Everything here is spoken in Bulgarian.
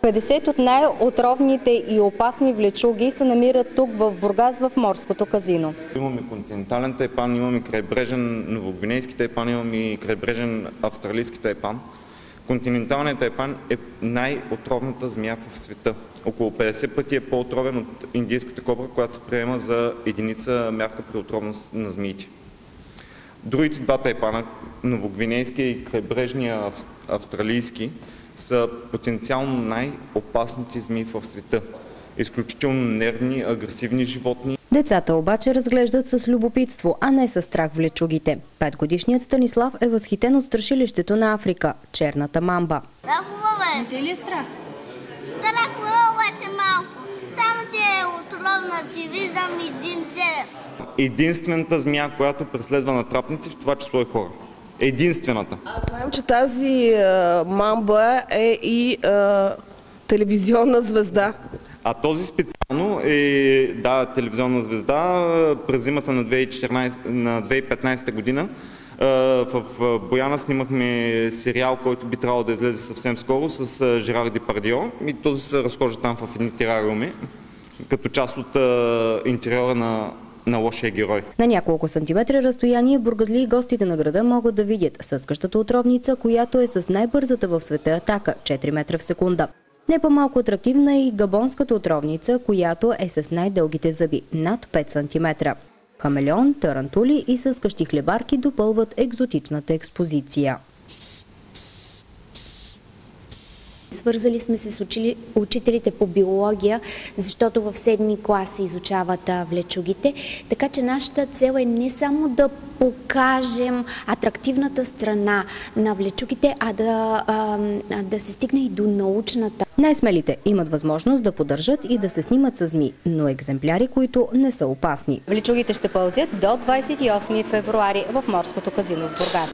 50 от най-отровните и опасни влечуги се намират тук в Бургас в морското казино. Имаме континентален тайпан, имаме крайбрежен новогвинейски тайпан, имаме и крайбрежен австралийски тайпан. Континенталният тайпан е най-отровната змия в света. Около 50 пъти е по-отровен от индийската кобра, която се приема за единица мярка при отровност на змиите. Другите два тайпана, новогвинейския и крайбрежния австралийски, са потенциално най-опасните змии в света. Изключително нервни, агресивни животни. Децата обаче разглеждат с любопитство, а не с страх влечугите. 5-годишният Станислав е възхитен от страшилището на Африка – черната мамба. Не те ли е страх? Страх обаче малко. Само, че е отровна, че виждам един череп. Единствената змия, която преследва натрапници, в това число е хора. Единствената. Знаем, че тази мамба е и телевизионна звезда. А този специално е телевизионна звезда. През зимата на 2015 година в Бояна снимахме сериал, който би трябвало да излезе съвсем скоро с Жерар Депардио. И този се разхожда там в едни терариуми, като част от интериора на лошия герой. На няколко сантиметра разстояние бургазли и гостите на града могат да видят съскащата отровница, която е с най-бързата в света атака – 4 метра в секунда. Не по-малко атрактивна е и габонската отровница, която е с най-дългите зъби – над 5 см. Хамелеон, тарантули и съскащи хлебарки допълват екзотичната експозиция. Свързали сме се с учителите по биология, защото в 7-ми клас се изучават влечугите. Така че нашата цел е не само да покажем атрактивната страна на влечугите, а да се стигне и до научната. Най-смелите имат възможност да поддържат и да се снимат с змии, но екземпляри, които не са опасни. Влечугите ще пълзят до 28 февруари в морското казино в Бургас.